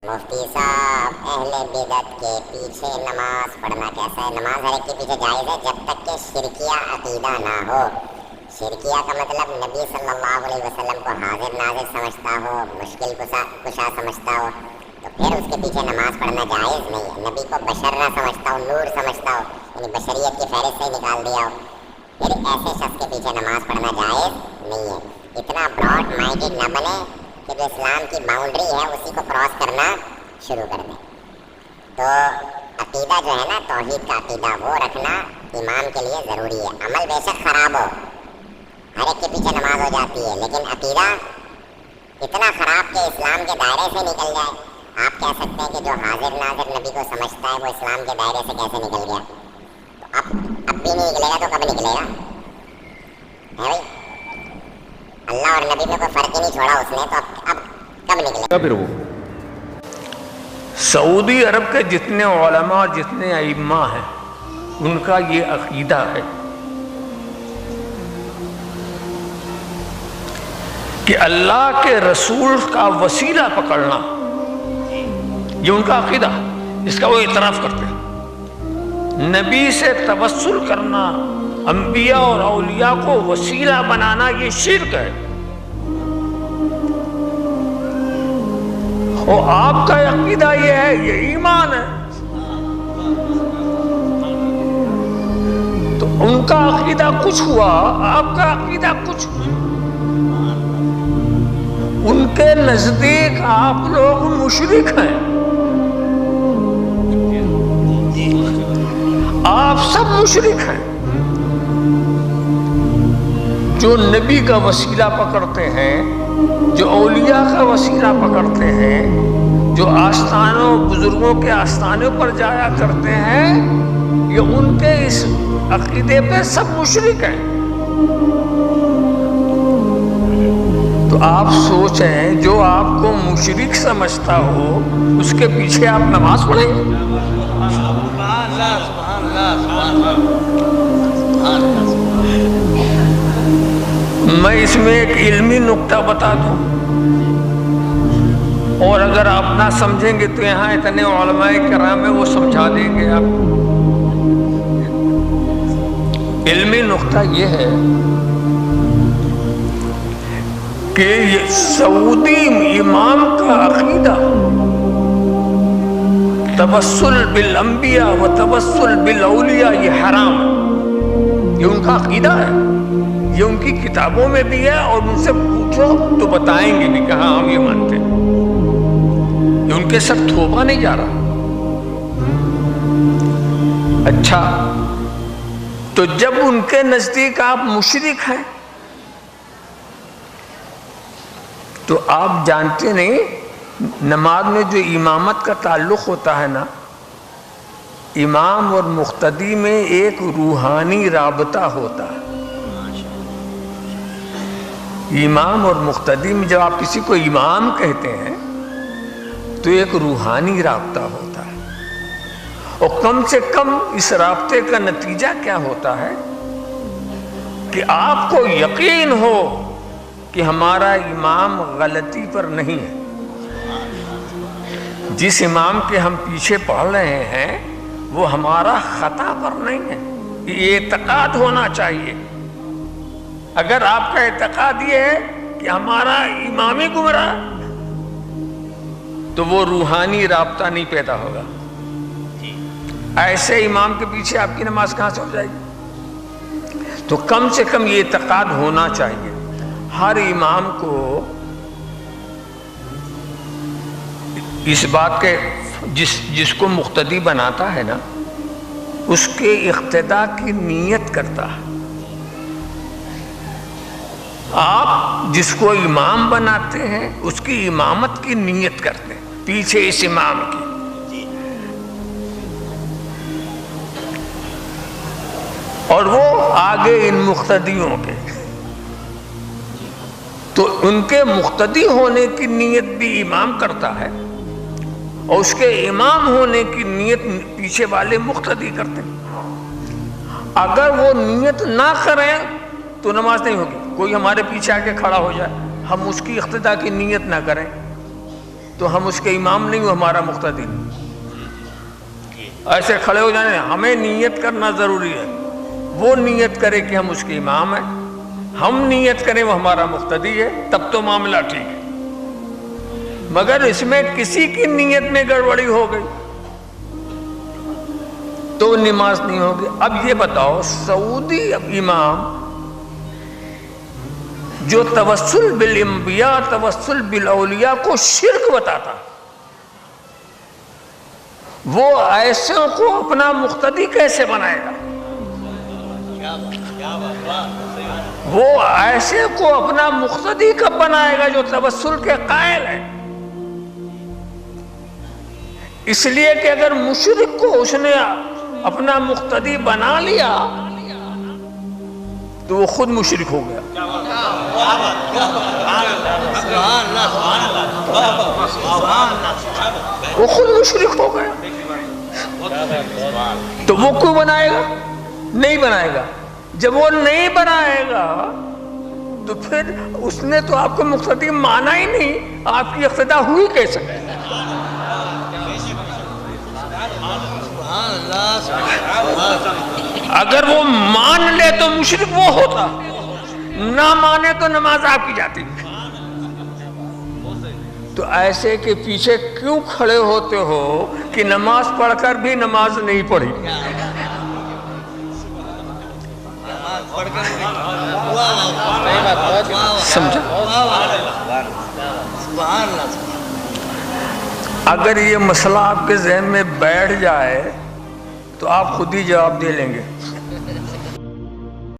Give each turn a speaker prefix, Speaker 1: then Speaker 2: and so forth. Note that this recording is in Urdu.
Speaker 1: مفتی صاحب، اہل بدعت کے پیچھے نماز پڑھنا کیسا ہے؟ نماز ہر ایک کے پیچھے جائز ہے جب تک کہ شرکیہ عقیدہ نہ ہو۔ شرکیہ کا مطلب نبی صلی اللہ علیہ وسلم کو حاضر ناظر سمجھتا ہو، مشکل کشا سمجھتا ہو، تو پھر اس کے پیچھے نماز پڑھنا جائز نہیں ہے۔ نبی کو بشر نہ سمجھتا ہو، نور سمجھتا ہو، یعنی بشریت کی فہرست سے نکال دیا ہو، پھر ایسے شخص کے پیچھے نماز پڑھنا جائز نہیں ہے۔ اتنا براڈ مائنڈیڈ نہ بنے کہ جو اسلام کی باؤنڈری ہے اسی کو کراس کرنا شروع کر دیں۔ تو عقیدہ جو ہے نا، توحید کا عقیدہ وہ رکھنا ایمان کے لیے ضروری ہے۔ عمل بے شک خراب ہو، ہر ایک کے پیچھے نماز ہو جاتی ہے، لیکن عقیدہ اتنا خراب کہ اسلام کے دائرے سے نکل جائے۔ آپ کہہ سکتے ہیں کہ جو حاضر ناظر نبی کو سمجھتا ہے وہ اسلام کے دائرے سے کیسے نکل گیا؟ تو اب بھی نہیں نکلے گا تو کب نکلے گا؟ ہے بھائی، اللہ اور نبی میں کوئی فرق ہی نہیں چھوڑا اس نے، تو اب کب نکلے گا؟
Speaker 2: پھر وہ سعودی عرب کے جتنے علماء، جتنے ائمہ ہیں، ان کا یہ عقیدہ ہے کہ اللہ کے رسول کا وسیلہ پکڑنا، یہ ان کا عقیدہ، اس کا وہ اعتراف کرتے ہیں۔ نبی سے توسل کرنا، انبیاء اور اولیاء کو وسیلہ بنانا، یہ شرک ہے۔ اور آپ کا عقیدہ یہ ہے، یہ ایمان ہے۔ تو ان کا عقیدہ کچھ ہوا، آپ کا عقیدہ کچھ ہوا۔ ان کے نزدیک آپ لوگ مشرک ہیں، آپ سب مشرک ہیں۔ جو نبی کا وسیلہ پکڑتے ہیں، جو اولیاء کا وسیلہ پکڑتے ہیں، جو آستانوں، بزرگوں کے آستانوں پر جایا کرتے ہیں، یہ ان کے اس عقیدے پہ سب مشرک ہیں۔ تو آپ سوچیں، جو آپ کو مشرک سمجھتا ہو اس کے پیچھے آپ نماز پڑھیں؟ میں اس میں ایک علمی نقطہ بتا دوں، اور اگر آپ نہ سمجھیں گے تو یہاں اتنے علماء کرام ہیں، وہ سمجھا دیں گے آپ۔ علمی نقطہ یہ ہے کہ سعودی امام کا عقیدہ توسل بالانبیاء و توسل بالاولیاء یہ حرام ہے، یہ ان کا عقیدہ ہے، یہ ان کی کتابوں میں بھی ہے، اور ان سے پوچھو تو بتائیں گے بھی کہ ہاں ہم یہ مانتے ہیں۔ یہ ان کے ساتھ تھوپا نہیں جا رہا۔ اچھا، تو جب ان کے نزدیک آپ مشرک ہیں تو آپ جانتے نہیں، نماز میں جو امامت کا تعلق ہوتا ہے نا، امام اور مقتدی میں ایک روحانی رابطہ ہوتا ہے۔ امام اور مقتدی میں جب آپ کسی کو امام کہتے ہیں تو ایک روحانی رابطہ ہوتا ہے، اور کم سے کم اس رابطے کا نتیجہ کیا ہوتا ہے کہ آپ کو یقین ہو کہ ہمارا امام غلطی پر نہیں ہے، جس امام کے ہم پیچھے پڑھ رہے ہیں وہ ہمارا خطا پر نہیں ہے۔ یہ اعتقاد ہونا چاہیے۔ اگر آپ کا اعتقاد یہ ہے کہ ہمارا امام ہی گمراہ، تو وہ روحانی رابطہ نہیں پیدا ہوگا۔ ایسے امام کے پیچھے آپ کی نماز کہاں سے ہو جائے گی؟ تو کم سے کم یہ اعتقاد ہونا چاہیے۔ ہر امام کو اس بات کے، جس کو مقتدی بناتا ہے نا، اس کے اقتداء کی نیت کرتا ہے۔ آپ جس کو امام بناتے ہیں اس کی امامت کی نیت کرتے ہیں پیچھے اس امام کی۔ اور وہ آگے ان مقتدیوں کے، تو ان کے مقتدی ہونے کی نیت بھی امام کرتا ہے، اور اس کے امام ہونے کی نیت پیچھے والے مقتدی کرتے ہیں۔ اگر وہ نیت نہ کریں تو نماز نہیں ہوگی۔ کوئی ہمارے پیچھے آ کے کھڑا ہو جائے، ہم اس کی اقتداء کی نیت نہ کریں تو ہم اس کے امام نہیں، وہ ہمارا مقتدی نہیں۔ ایسے کھڑے ہو جانے، ہمیں نیت کرنا ضروری ہے، وہ نیت کرے کہ ہم اس کے امام ہیں، ہم نیت کریں وہ ہمارا مقتدی ہے، تب تو معاملہ ٹھیک ہے۔ مگر اس میں کسی کی نیت میں گڑبڑی ہو گئی تو نماز نہیں ہوگی۔ اب یہ بتاؤ، سعودی امام جو توسل بالانبیاء، توسل بالاولیاء کو شرک بتاتا، وہ ایسوں کو اپنا مقتدی کیسے بنائے گا؟ وہ ایسے کو اپنا مقتدی کب بنائے گا جو توسل کے قائل ہے؟ اس لیے کہ اگر مشرک کو اس نے اپنا مقتدی بنا لیا تو وہ خود مشرک ہو گیا۔ وہ خود مشرک ہو گیا، تو وہ کیوں بنائے گا؟ نہیں بنائے گا۔ جب وہ نہیں بنائے گا تو پھر اس نے تو آپ کو مقتدی مانا ہی نہیں، آپ کی اقتدا ہوئی کیسے؟ اگر وہ مان لے تو مشرک وہ ہوتا، نہ مانے تو نماز آپ کی جاتی۔ تو ایسے کے پیچھے کیوں کھڑے ہوتے ہو کہ نماز پڑھ کر بھی نماز نہیں پڑھی؟ سمجھا؟ اگر یہ مسئلہ آپ کے ذہن میں بیٹھ جائے تو آپ خود ہی جواب دے لیں گے۔